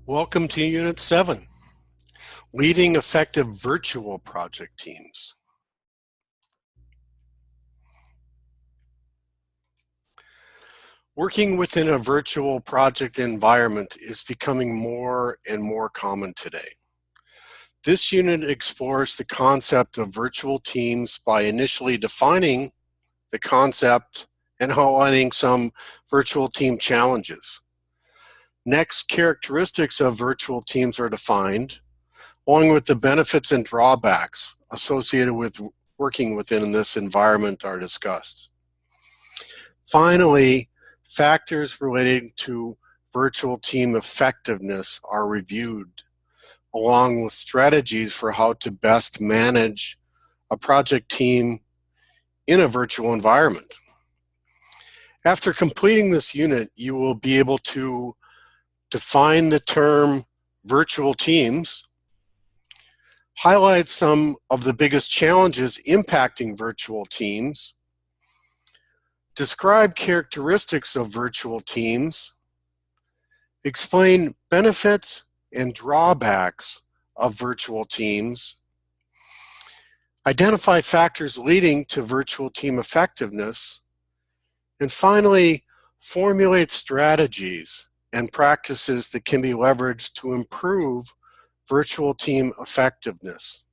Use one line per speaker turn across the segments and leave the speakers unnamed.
Welcome to Unit 7, Leading Effective Virtual Project Teams. Working within a virtual project environment is becoming more and more common today. This unit explores the concept of virtual teams by initially defining the concept and highlighting some virtual team challenges. Next, characteristics of virtual teams are defined, along with the benefits and drawbacks associated with working within this environment are discussed. Finally, factors relating to virtual team effectiveness are reviewed, along with strategies for how to best manage a project team in a virtual environment. After completing this unit, you will be able to define the term virtual teams, highlight some of the biggest challenges impacting virtual teams, describe characteristics of virtual teams, explain benefits and drawbacks of virtual teams, identify factors leading to virtual team effectiveness, and finally, formulate strategies and practices that can be leveraged to improve virtual team effectiveness.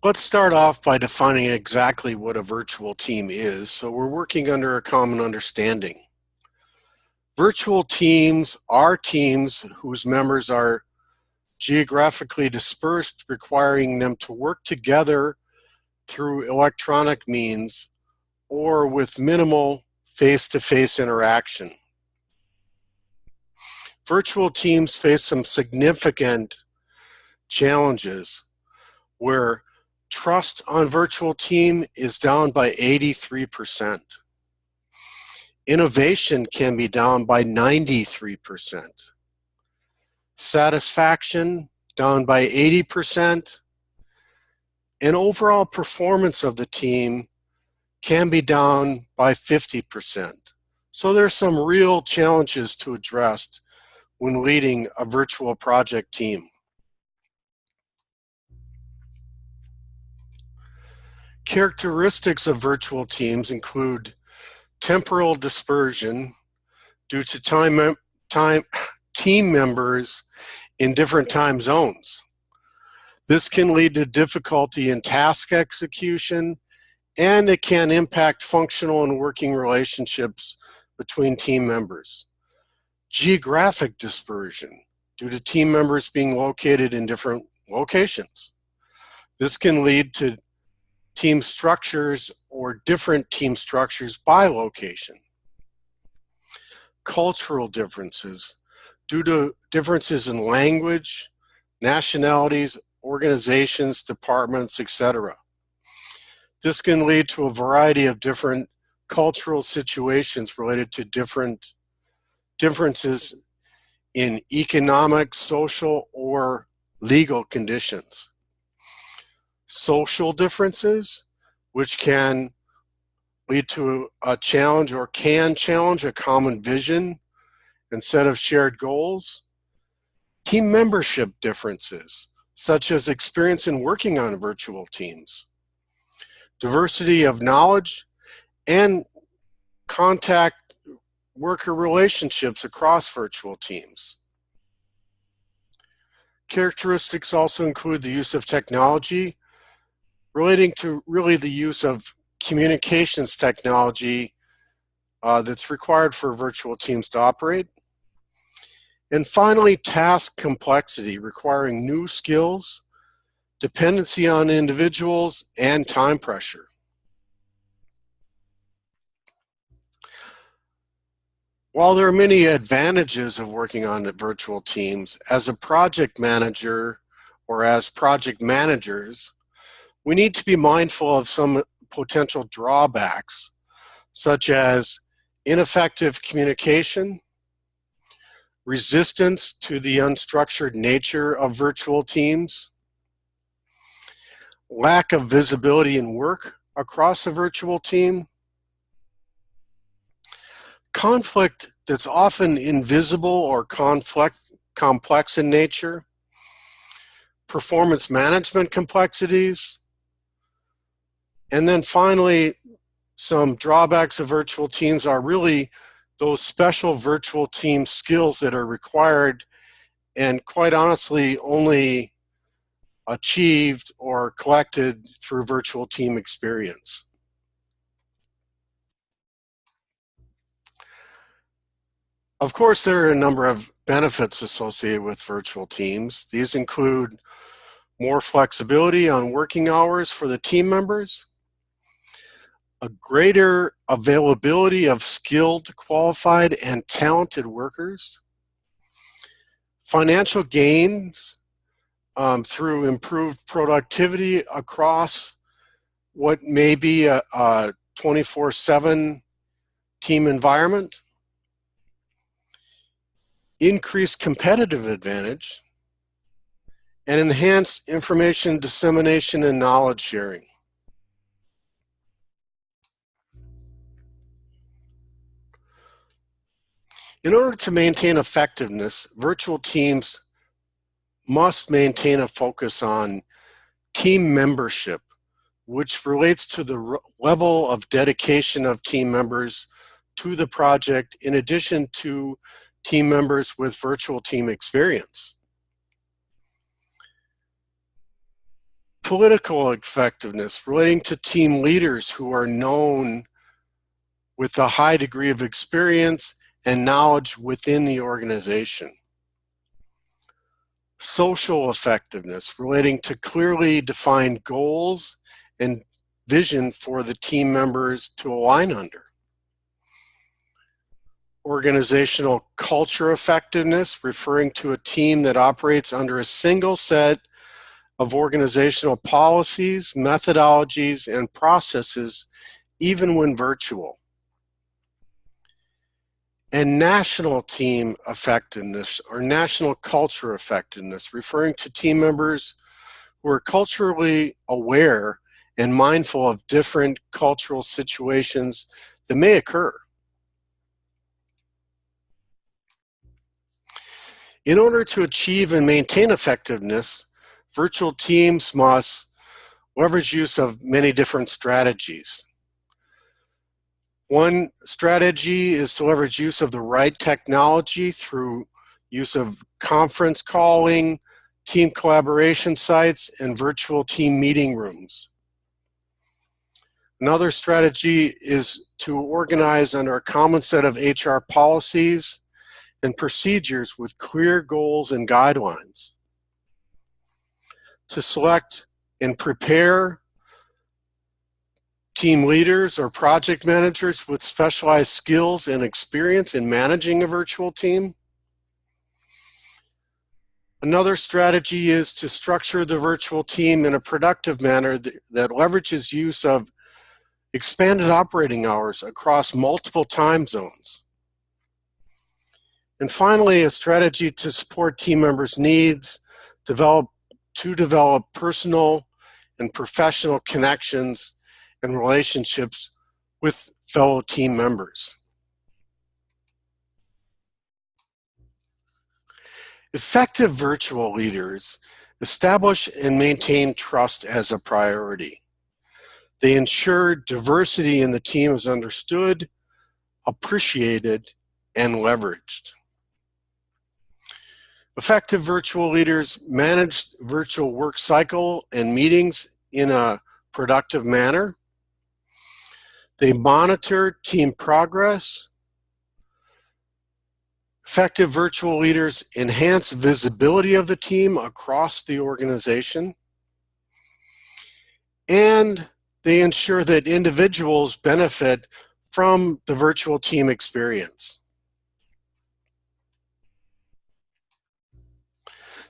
Let's start off by defining exactly what a virtual team is, so we're working under a common understanding. Virtual teams are teams whose members are geographically dispersed, requiring them to work together through electronic means or with minimal face-to-face interaction. Virtual teams face some significant challenges where trust on virtual team is down by 83%. Innovation can be down by 93%. Satisfaction down by 80%. And overall performance of the team can be down by 50%. So there's some real challenges to address when leading a virtual project team. Characteristics of virtual teams include temporal dispersion due to team members in different time zones. This can lead to difficulty in task execution, and it can impact functional and working relationships between team members. Geographic dispersion due to team members being located in different locations. This can lead to team structures or different team structures by location. Cultural differences due to differences in language, nationalities, organizations, departments, etc. This can lead to a variety of different cultural situations related to different differences in economic, social, or legal conditions. Social differences, which can lead to a challenge or can challenge a common vision and set of shared goals. Team membership differences, such as experience in working on virtual teams. Diversity of knowledge and contact worker relationships across virtual teams. Characteristics also include the use of technology, relating to really the use of communications technology that's required for virtual teams to operate. And finally, task complexity, requiring new skills, dependency on individuals, and time pressure. While there are many advantages of working on virtual teams, as a project manager or as project managers, we need to be mindful of some potential drawbacks, such as ineffective communication, resistance to the unstructured nature of virtual teams, lack of visibility in work across a virtual team, conflict that's often invisible or complex in nature, performance management complexities, and then finally, some drawbacks of virtual teams are really those special virtual team skills that are required and quite honestly only achieved or collected through virtual team experience. Of course, there are a number of benefits associated with virtual teams. These include more flexibility on working hours for the team members, a greater availability of skilled, qualified, and talented workers, financial gains through improved productivity across what may be a 24/7 team environment, increased competitive advantage, and enhanced information dissemination and knowledge sharing. In order to maintain effectiveness, virtual teams must maintain a focus on team membership, which relates to the level of dedication of team members to the project in addition to team members with virtual team experience. Political effectiveness relating to team leaders who are known with a high degree of experience and knowledge within the organization. Social effectiveness relating to clearly defined goals and vision for the team members to align under. Organizational culture effectiveness, referring to a team that operates under a single set of organizational policies, methodologies, and processes, even when virtual. And national team effectiveness or national culture effectiveness, referring to team members who are culturally aware and mindful of different cultural situations that may occur. In order to achieve and maintain effectiveness, virtual teams must leverage use of many different strategies. One strategy is to leverage use of the right technology through use of conference calling, team collaboration sites, and virtual team meeting rooms. Another strategy is to organize under a common set of HR policies and procedures with clear goals and guidelines. To select and prepare team leaders or project managers with specialized skills and experience in managing a virtual team. Another strategy is to structure the virtual team in a productive manner that leverages use of expanded operating hours across multiple time zones. And finally, a strategy to support team members' needs, develop personal and professional connections and relationships with fellow team members. Effective virtual leaders establish and maintain trust as a priority. They ensure diversity in the team is understood, appreciated, and leveraged. Effective virtual leaders manage virtual work cycle and meetings in a productive manner. They monitor team progress. Effective virtual leaders enhance visibility of the team across the organization. And they ensure that individuals benefit from the virtual team experience.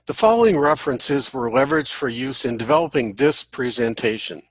The following references were leveraged for use in developing this presentation.